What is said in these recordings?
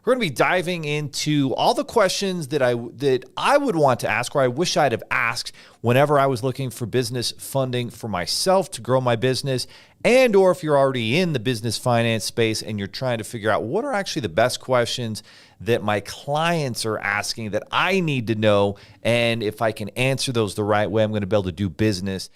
We're going to be diving into all the questions that I would want to ask, or I wish I'd have asked whenever I was looking for business funding for myself to grow my business, and or if you're already in the business finance space and you're trying to figure out what are actually the best questions that my clients are asking that I need to know, and if I can answer those the right way, I'm going to be able to do business.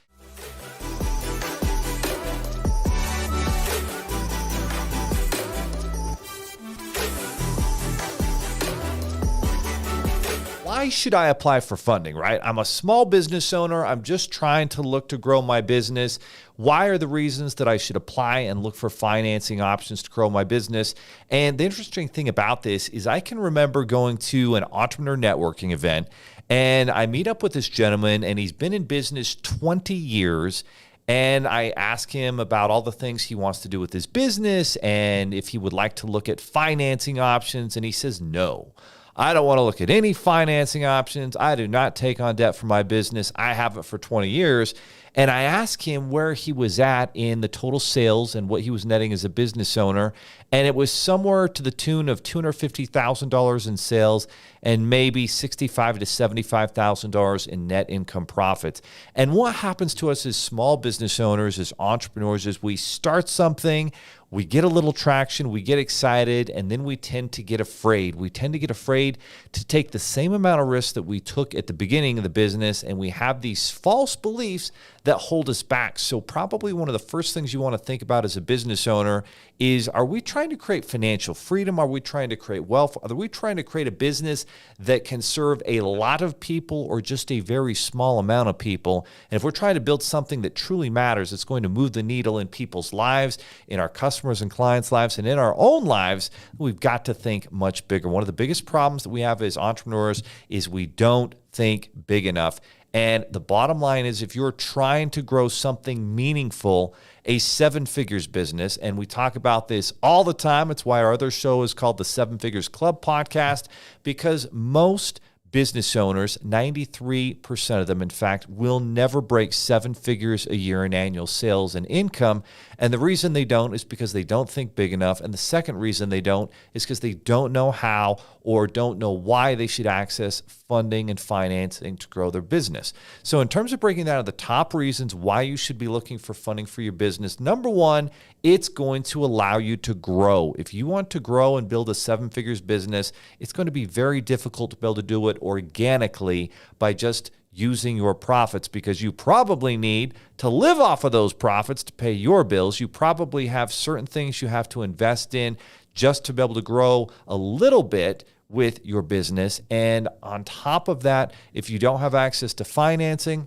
Why should I apply for funding, right? I'm a small business owner. I'm just trying to look to grow my business. Why are the reasons that I should apply and look for financing options to grow my business? And the interesting thing about this is I can remember going to an entrepreneur networking event, and I meet up with this gentleman, and he's been in business 20 years. And I ask him about all the things he wants to do with his business and if he would like to look at financing options. And he says, no, I don't want to look at any financing options. I do not take on debt for my business. I haven't for 20 years. And I asked him where he was at in the total sales and what he was netting as a business owner. And it was somewhere to the tune of $250,000 in sales and maybe $65,000 to $75,000 in net income profits. And what happens to us as small business owners, as entrepreneurs, is we start something, we get a little traction, we get excited, and then we tend to get afraid. We tend to get afraid to take the same amount of risk that we took at the beginning of the business, and we have these false beliefs that hold us back. So probably one of the first things you want to think about as a business owner is, are we trying to create financial freedom? Are we trying to create wealth? Are we trying to create a business that can serve a lot of people or just a very small amount of people? And if we're trying to build something that truly matters, it's going to move the needle in people's lives, in our customers and clients' lives, and in our own lives, we've got to think much bigger. One of the biggest problems that we have as entrepreneurs is we don't think big enough. And the bottom line is, if you're trying to grow something meaningful, a seven figures business, and we talk about this all the time. It's why our other show is called the Seven Figures Club podcast, because most business owners, 93% of them, in fact, will never break seven figures a year in annual sales and income. And the reason they don't is because they don't think big enough. And the second reason they don't is because they don't know how or don't know why they should access funding and financing to grow their business. So in terms of breaking down the top reasons why you should be looking for funding for your business, number one, it's going to allow you to grow. If you want to grow and build a seven figures business, it's going to be very difficult to be able to do it organically by just using your profits, because you probably need to live off of those profits to pay your bills. You probably have certain things you have to invest in just to be able to grow a little bit with your business. And on top of that, if you don't have access to financing,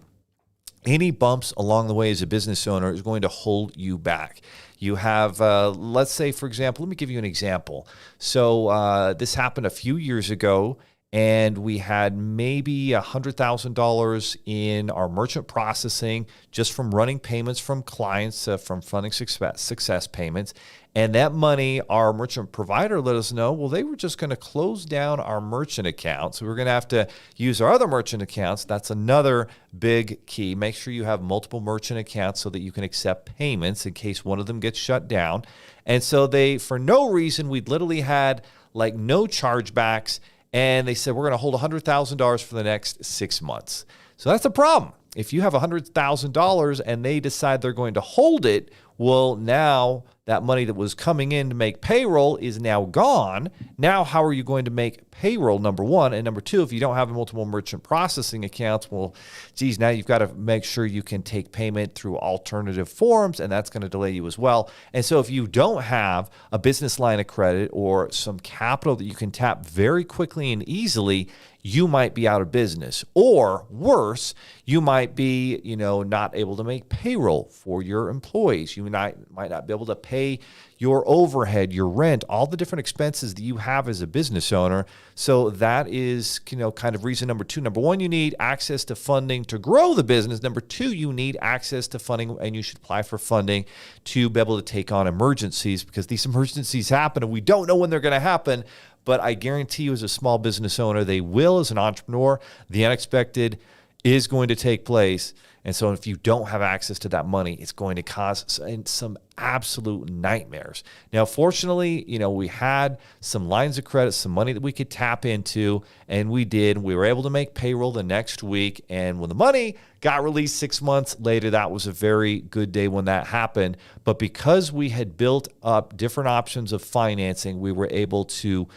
any bumps along the way as a business owner is going to hold you back. You have, let's say, for example, let me give you an example. So this happened a few years ago, and we had maybe $100,000 in our merchant processing just from running payments from clients, from funding success payments. And that money, our merchant provider let us know, well, they were just going to close down our merchant account. So we're going to have to use our other merchant accounts. That's another big key. Make sure you have multiple merchant accounts so that you can accept payments in case one of them gets shut down. And so they, for no reason, we'd literally had like no chargebacks. And they said, we're going to hold $100,000 for the next 6 months. So that's a problem. If you have $100,000 and they decide they're going to hold it, well, now that money that was coming in to make payroll is now gone. Now, how are you going to make payroll, number one? And number two, if you don't have multiple merchant processing accounts, well, geez, now you've got to make sure you can take payment through alternative forms, and that's going to delay you as well. And so if you don't have a business line of credit or some capital that you can tap very quickly and easily, you might be out of business. Or worse, you might be, not able to make payroll for your employees. You might not be able to pay your overhead, your rent, all the different expenses that you have as a business owner. So that is, kind of reason number two. Number one, you need access to funding to grow the business. Number two, you need access to funding, and you should apply for funding to be able to take on emergencies, because these emergencies happen and we don't know when they're going to happen. But I guarantee you, as a small business owner, they will. As an entrepreneur, the unexpected is going to take place. And so if you don't have access to that money, it's going to cause some absolute nightmares. Now, fortunately, we had some lines of credit, some money that we could tap into, and we did. We were able to make payroll the next week. And when the money got released 6 months later, that was a very good day when that happened. But because we had built up different options of financing, we were able to,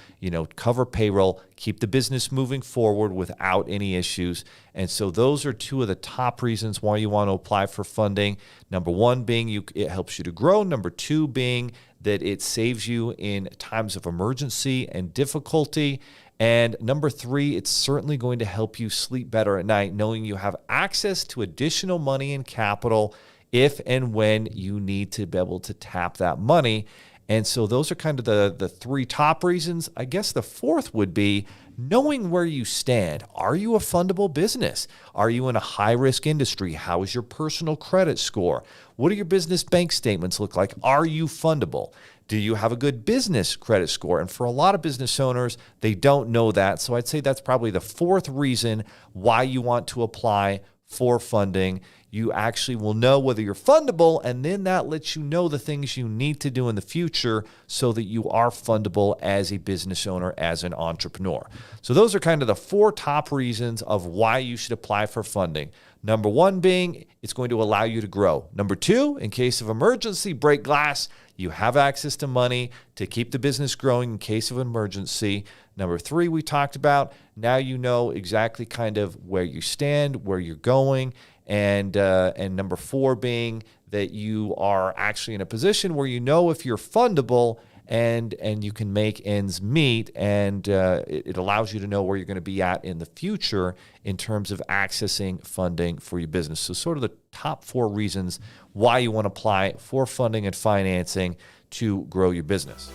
cover payroll, keep the business moving forward without any issues. And so those are two of the top reasons why you want to apply for funding. Number one being it helps you to grow. Number two being that it saves you in times of emergency and difficulty. And number three, it's certainly going to help you sleep better at night, knowing you have access to additional money and capital if and when you need to be able to tap that money. And so those are kind of the three top reasons. I guess the fourth would be knowing where you stand. Are you a fundable business? Are you in a high-risk industry? How is your personal credit score? What do your business bank statements look like? Are you fundable? Do you have a good business credit score? And for a lot of business owners, they don't know that. So I'd say that's probably the fourth reason why you want to apply for funding. You actually will know whether you're fundable, and then that lets you know the things you need to do in the future so that you are fundable as a business owner, as an entrepreneur. So those are kind of the four top reasons of why you should apply for funding. Number one being it's going to allow you to grow. Number two, in case of emergency, break glass, you have access to money to keep the business growing in case of emergency. Number three, we talked about, now you know exactly kind of where you stand, where you're going. And number four being that you are actually in a position where you know if you're fundable and you can make ends meet, and it allows you to know where you're going to be at in the future in terms of accessing funding for your business. So sort of the top four reasons why you want to apply for funding and financing to grow your business.